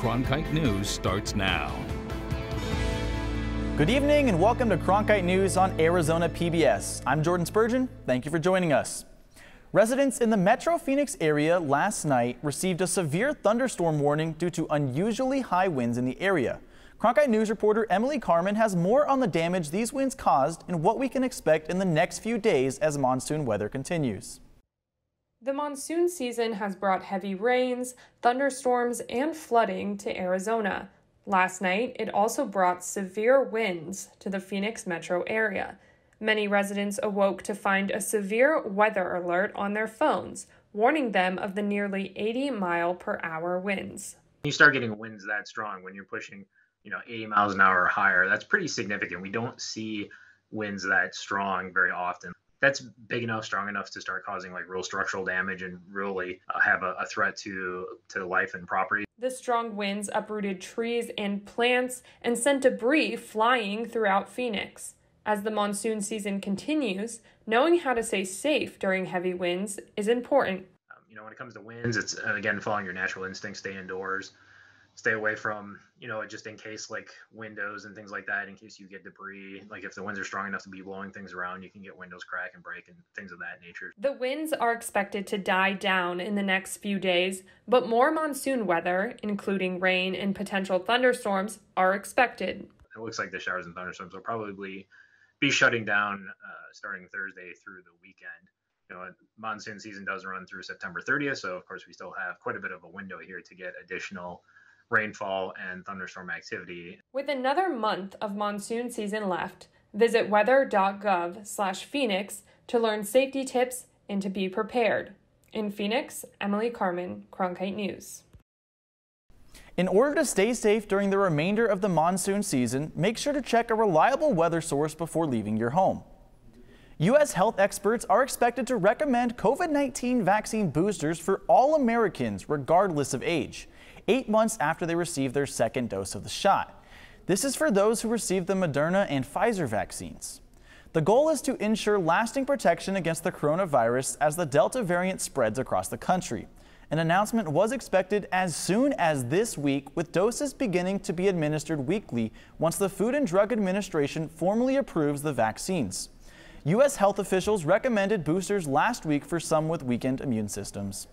Cronkite News starts now. Good evening and welcome to Cronkite News on Arizona PBS. I'm Jordan Spurgeon. Thank you for joining us. Residents in the Metro Phoenix area last night received a severe thunderstorm warning due to unusually high winds in the area. Cronkite News reporter Emily Carmen has more on the damage these winds caused and what we can expect in the next few days as monsoon weather continues. The monsoon season has brought heavy rains, thunderstorms, and flooding to Arizona. Last night, it also brought severe winds to the Phoenix metro area. Many residents awoke to find a severe weather alert on their phones, warning them of the nearly 80-mile-per-hour winds. You start getting winds that strong when you're pushing, 80 miles an hour or higher. That's pretty significant. We don't see winds that strong very often. That's big enough, strong enough to start causing like real structural damage and really have a threat to life and property. The strong winds uprooted trees and plants and sent debris flying throughout Phoenix. As the monsoon season continues, knowing how to stay safe during heavy winds is important. When it comes to winds, it's again following your natural instincts, stay indoors, stay away from, just in case like windows and things like that, in case you get debris. Like if the winds are strong enough to be blowing things around, you can get windows crack and break and things of that nature. The winds are expected to die down in the next few days, but more monsoon weather, including rain and potential thunderstorms, are expected. It looks like the showers and thunderstorms will probably be shutting down starting Thursday through the weekend. Monsoon season does run through September 30th, so of course we still have quite a bit of a window here to get additional rainfall and thunderstorm activity. With another month of monsoon season left, visit weather.gov/Phoenix to learn safety tips and to be prepared. In Phoenix, Emily Carmen, Cronkite News. In order to stay safe during the remainder of the monsoon season, make sure to check a reliable weather source before leaving your home. U.S. health experts are expected to recommend COVID-19 vaccine boosters for all Americans, regardless of age, 8 months after they receive their second dose of the shot. This is for those who received the Moderna and Pfizer vaccines. The goal is to ensure lasting protection against the coronavirus as the Delta variant spreads across the country. An announcement was expected as soon as this week, with doses beginning to be administered weekly once the Food and Drug Administration formally approves the vaccines. U.S. health officials recommended boosters last week for some with weakened immune systems.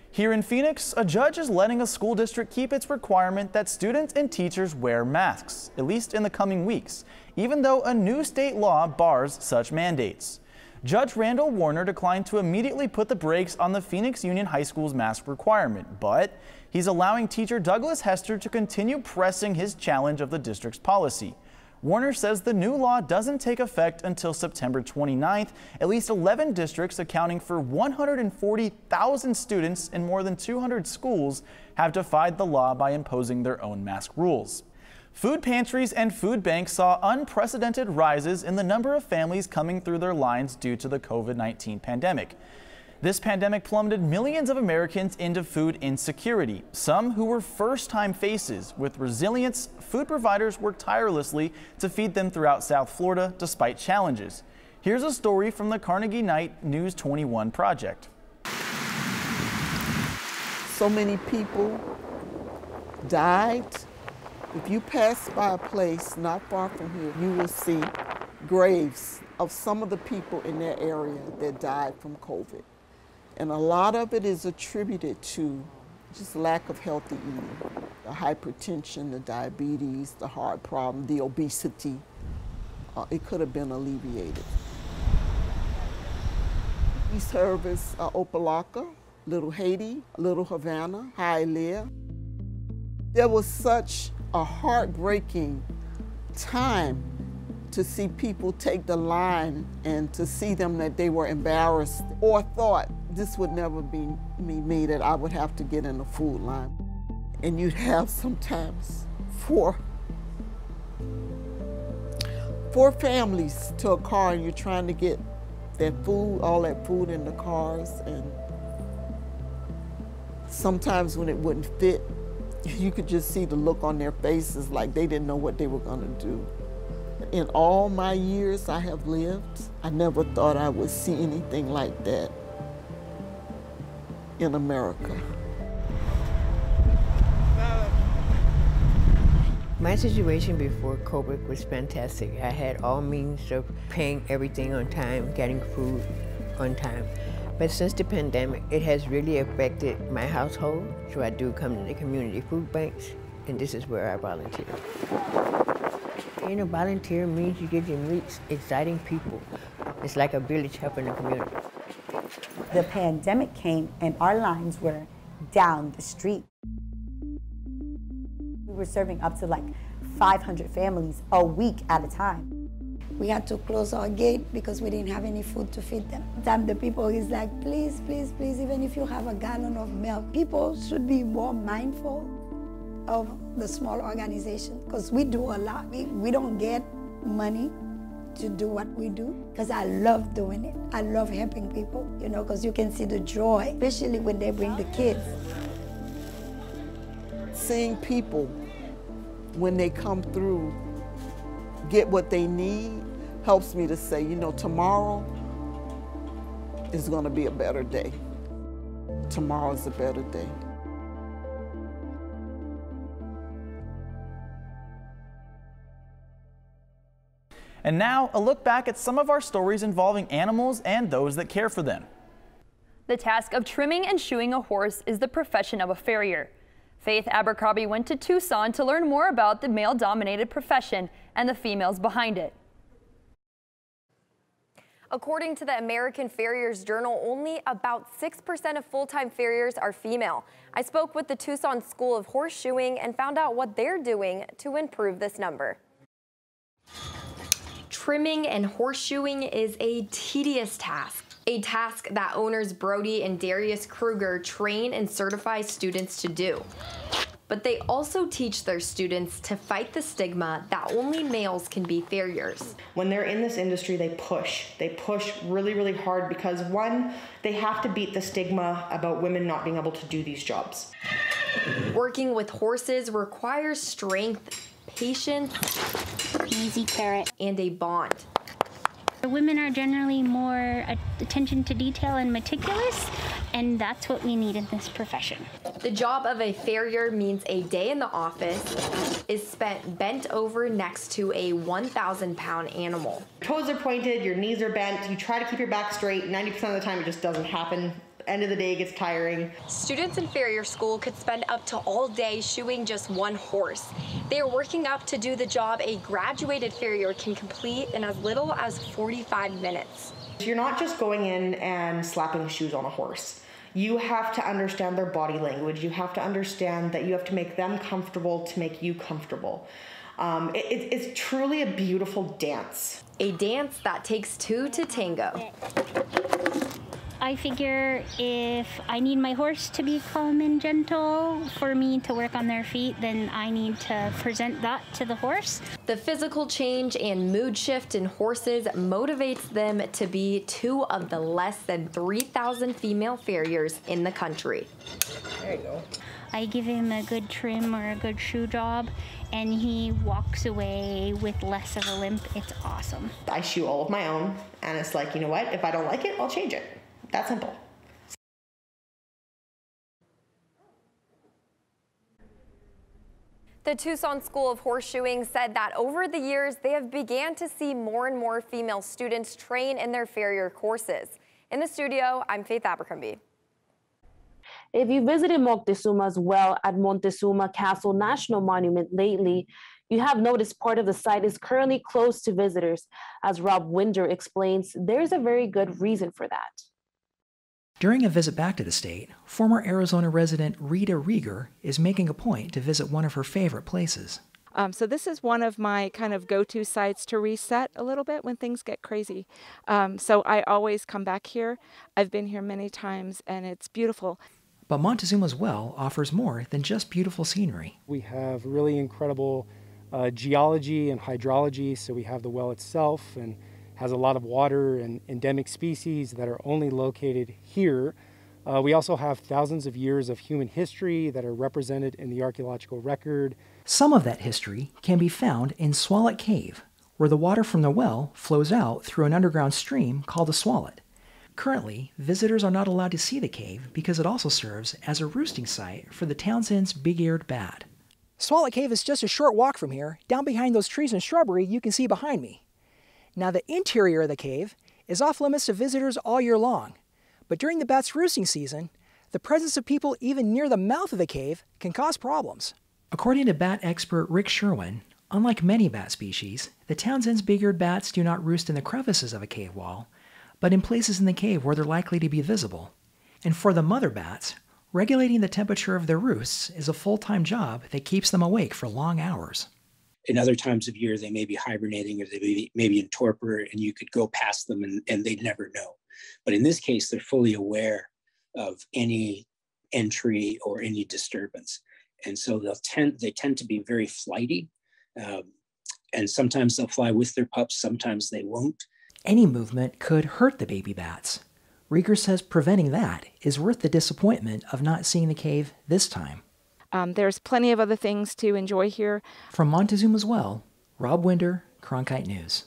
Here in Phoenix, a judge is letting a school district keep its requirement that students and teachers wear masks, at least in the coming weeks, even though a new state law bars such mandates. Judge Randall Warner declined to immediately put the brakes on the Phoenix Union High School's mask requirement, but he's allowing teacher Douglas Hester to continue pressing his challenge of the district's policy. Warner says the new law doesn't take effect until September 29th. At least 11 districts accounting for 140,000 students in more than 200 schools have defied the law by imposing their own mask rules. Food pantries and food banks saw unprecedented rises in the number of families coming through their lines due to the COVID-19 pandemic. This pandemic plummeted millions of Americans into food insecurity, some who were first-time faces. With resilience, food providers worked tirelessly to feed them throughout South Florida despite challenges. Here's a story from the Carnegie Knight News 21 project. So many people died. If you pass by a place not far from here, you will see graves of some of the people in that area that died from COVID. And a lot of it is attributed to just lack of healthy eating. The hypertension, the diabetes, the heart problem, the obesity. It could have been alleviated. We service Opelika, Little Haiti, Little Havana, Hialeah. There was such a heartbreaking time to see people take the line and to see them that they were embarrassed or thought this would never be me, that I would have to get in the food line. And you'd have sometimes four families to a car, and you're trying to get that food, all that food in the cars, and sometimes when it wouldn't fit, you could just see the look on their faces like they didn't know what they were gonna do. In all my years I have lived, I never thought I would see anything like that in America. My situation before COVID was fantastic. I had all means of paying everything on time, getting food on time. But since the pandemic, it has really affected my household. So I do come to the community food banks, and this is where I volunteer. Being a volunteer means you get to meet exciting people. It's like a village helping a community. The pandemic came and our lines were down the street. We were serving up to like 500 families a week at a time. We had to close our gate because we didn't have any food to feed them. Sometimes the people is like, please, please, please, even if you have a gallon of milk, people should be more mindful of the small organization because we do a lot. We don't get money to do what we do because I love doing it. I love helping people, you know, because you can see the joy, especially when they bring the kids. Seeing people, when they come through, get what they need, helps me to say, you know, tomorrow is going to be a better day. Tomorrow is a better day. And now, a look back at some of our stories involving animals and those that care for them. The task of trimming and shoeing a horse is the profession of a farrier. Faith Abercrombie went to Tucson to learn more about the male-dominated profession and the females behind it. According to the American Farriers Journal, only about 6% of full-time farriers are female. I spoke with the Tucson School of Horseshoeing and found out what they're doing to improve this number. Trimming and horseshoeing is a tedious task. A task that owners Brody and Darius Kruger train and certify students to do. But they also teach their students to fight the stigma that only males can be farriers. When they're in this industry, they push. They push really, really hard because one, they have to beat the stigma about women not being able to do these jobs. Working with horses requires strength, patience, easy carrot, and a bond. Women are generally more attention to detail and meticulous, and that's what we need in this profession. The job of a farrier means a day in the office is spent bent over next to a 1,000-pound animal. Your toes are pointed, your knees are bent, you try to keep your back straight. 90% of the time it just doesn't happen. End of the day, it gets tiring. Students in farrier school could spend up to all day shoeing just one horse. They are working up to do the job a graduated farrier can complete in as little as 45 minutes. You're not just going in and slapping shoes on a horse. You have to understand their body language. You have to understand that you have to make them comfortable to make you comfortable. It's truly a beautiful dance. A dance that takes two to tango. I figure if I need my horse to be calm and gentle for me to work on their feet, then I need to present that to the horse. The physical change and mood shift in horses motivates them to be two of the less than 3,000 female farriers in the country. There you go. I give him a good trim or a good shoe job, and he walks away with less of a limp. It's awesome. I shoe all of my own, and it's like, you know what? If I don't like it, I'll change it. That simple. The Tucson School of Horseshoeing said that over the years, they have began to see more and more female students train in their farrier courses. In the studio, I'm Faith Abercrombie. If you visited Moctezuma's well at Montezuma Castle National Monument lately, you have noticed part of the site is currently closed to visitors. As Rob Winder explains, there's a very good reason for that. During a visit back to the state, former Arizona resident Rita Rieger is making a point to visit one of her favorite places. So this is one of my kind of go-to sites to reset a little bit when things get crazy. So I always come back here. I've been here many times and it's beautiful. But Montezuma's well offers more than just beautiful scenery. We have really incredible geology and hydrology. So we have the well itself and has a lot of water and endemic species that are only located here. We also have thousands of years of human history that are represented in the archaeological record. Some of that history can be found in Swallet Cave, where the water from the well flows out through an underground stream called the Swallet. Currently, visitors are not allowed to see the cave because it also serves as a roosting site for the Townsend's big-eared bat. Swallow Cave is just a short walk from here, down behind those trees and shrubbery you can see behind me. Now the interior of the cave is off limits to visitors all year long, but during the bats' roosting season, the presence of people even near the mouth of the cave can cause problems. According to bat expert Rick Sherwin, unlike many bat species, the Townsend's big-eared bats do not roost in the crevices of a cave wall, but in places in the cave where they're likely to be visible. And for the mother bats, regulating the temperature of their roosts is a full-time job that keeps them awake for long hours. In other times of year, they may be hibernating or they may be in torpor, and you could go past them and they'd never know. But in this case, they're fully aware of any entry or any disturbance. And so they tend to be very flighty. And sometimes they'll fly with their pups, sometimes they won't. Any movement could hurt the baby bats. Rieger says preventing that is worth the disappointment of not seeing the cave this time. There's plenty of other things to enjoy here. From Montezuma's Well, Rob Winder, Cronkite News.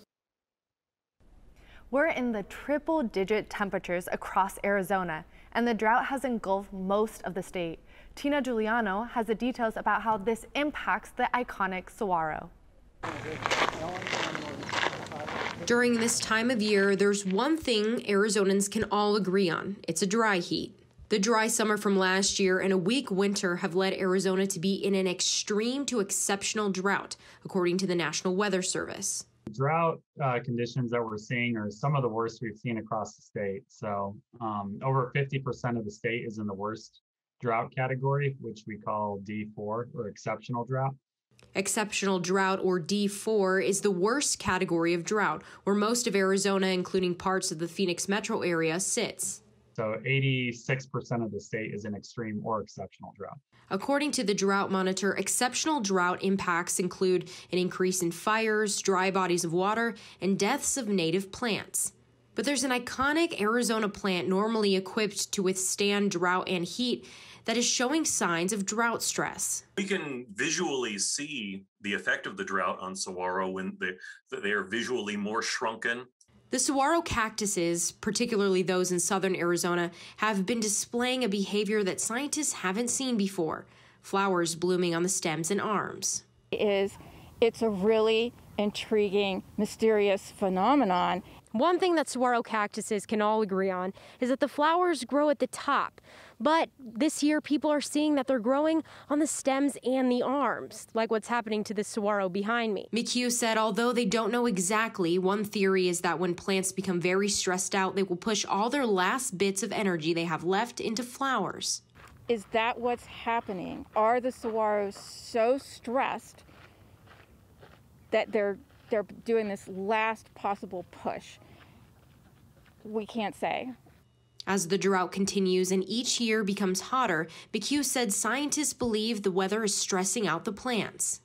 We're in the triple-digit temperatures across Arizona, and the drought has engulfed most of the state. Tina Giuliano has the details about how this impacts the iconic saguaro. During this time of year, there's one thing Arizonans can all agree on. It's a dry heat. The dry summer from last year and a weak winter have led Arizona to be in an extreme to exceptional drought, according to the National Weather Service. Drought conditions that we're seeing are some of the worst we've seen across the state. So over 50% of the state is in the worst drought category, which we call D4 or exceptional drought. Exceptional drought, or D4, is the worst category of drought, where most of Arizona, including parts of the Phoenix metro area, sits. So 86% of the state is in extreme or exceptional drought. According to the Drought Monitor, exceptional drought impacts include an increase in fires, dry bodies of water, and deaths of native plants. But there's an iconic Arizona plant normally equipped to withstand drought and heat that is showing signs of drought stress. We can visually see the effect of the drought on saguaro when they are visually more shrunken. The saguaro cactuses, particularly those in southern Arizona, have been displaying a behavior that scientists haven't seen before: flowers blooming on the stems and arms. It's a really intriguing, mysterious phenomenon. One thing that saguaro cactuses can all agree on is that the flowers grow at the top. But this year, people are seeing that they're growing on the stems and the arms, like what's happening to the saguaro behind me. McHugh said although they don't know exactly, one theory is that when plants become very stressed out, they will push all their last bits of energy they have left into flowers. Is that what's happening? Are the saguaros so stressed that they're doing this last possible push? We can't say. As the drought continues and each year becomes hotter, McHugh said scientists believe the weather is stressing out the plants.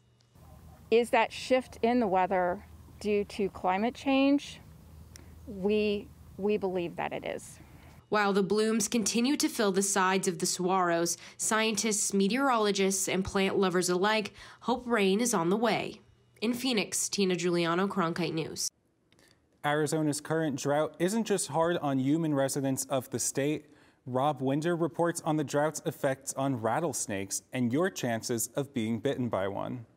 Is that shift in the weather due to climate change? We believe that it is. While the blooms continue to fill the sides of the saguaros, scientists, meteorologists, and plant lovers alike hope rain is on the way. In Phoenix, Tina Giuliano, Cronkite News. Arizona's current drought isn't just hard on human residents of the state. Rob Winder reports on the drought's effects on rattlesnakes and your chances of being bitten by one.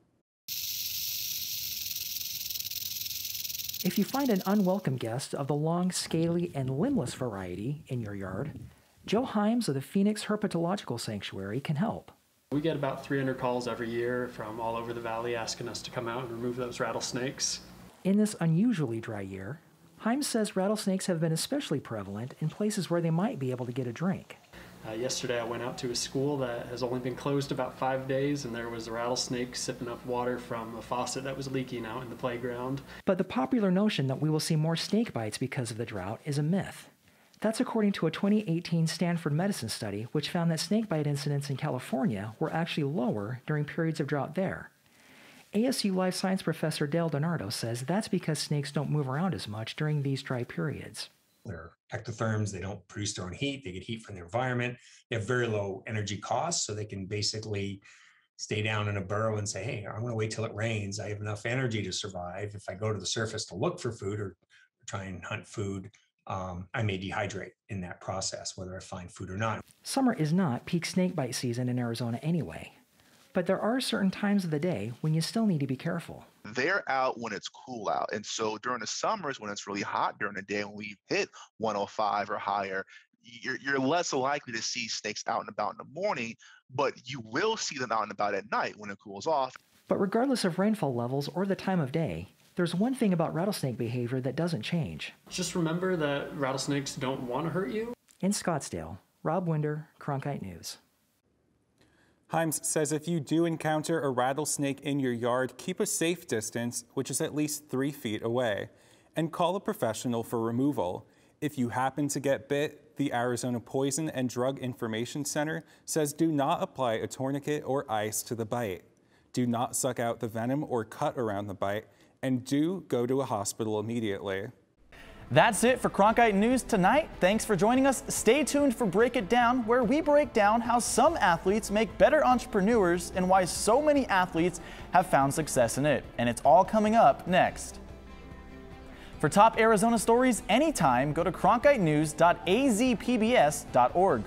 If you find an unwelcome guest of the long, scaly, and limbless variety in your yard, Joe Himes of the Phoenix Herpetological Sanctuary can help. We get about 300 calls every year from all over the valley asking us to come out and remove those rattlesnakes. In this unusually dry year, Himes says rattlesnakes have been especially prevalent in places where they might be able to get a drink. Yesterday I went out to a school that has only been closed about 5 days, and there was a rattlesnake sipping up water from a faucet that was leaking out in the playground. But the popular notion that we will see more snake bites because of the drought is a myth. That's according to a 2018 Stanford medicine study, which found that snakebite incidents in California were actually lower during periods of drought there. ASU Life Science professor Dale Donardo says that's because snakes don't move around as much during these dry periods. They're ectotherms, they don't produce their own heat, they get heat from the environment, they have very low energy costs, so they can basically stay down in a burrow and say, hey, I'm going to wait till it rains, I have enough energy to survive. If I go to the surface to look for food or try and hunt food, I may dehydrate in that process, whether I find food or not. Summer is not peak snakebite season in Arizona anyway. But there are certain times of the day when you still need to be careful. They're out when it's cool out. And so during the summers, when it's really hot during the day, when we hit 105 or higher, you're less likely to see snakes out and about in the morning, but you will see them out and about at night when it cools off. But regardless of rainfall levels or the time of day, there's one thing about rattlesnake behavior that doesn't change. Just remember that rattlesnakes don't want to hurt you. In Scottsdale, Rob Winder, Cronkite News. Himes says if you do encounter a rattlesnake in your yard, keep a safe distance, which is at least 3 feet away, and call a professional for removal. If you happen to get bit, the Arizona Poison and Drug Information Center says do not apply a tourniquet or ice to the bite. Do not suck out the venom or cut around the bite, and do go to a hospital immediately. That's it for Cronkite News tonight. Thanks for joining us. Stay tuned for Break It Down, where we break down how some athletes make better entrepreneurs and why so many athletes have found success in it. And it's all coming up next. For top Arizona stories anytime, go to cronkitenews.azpbs.org.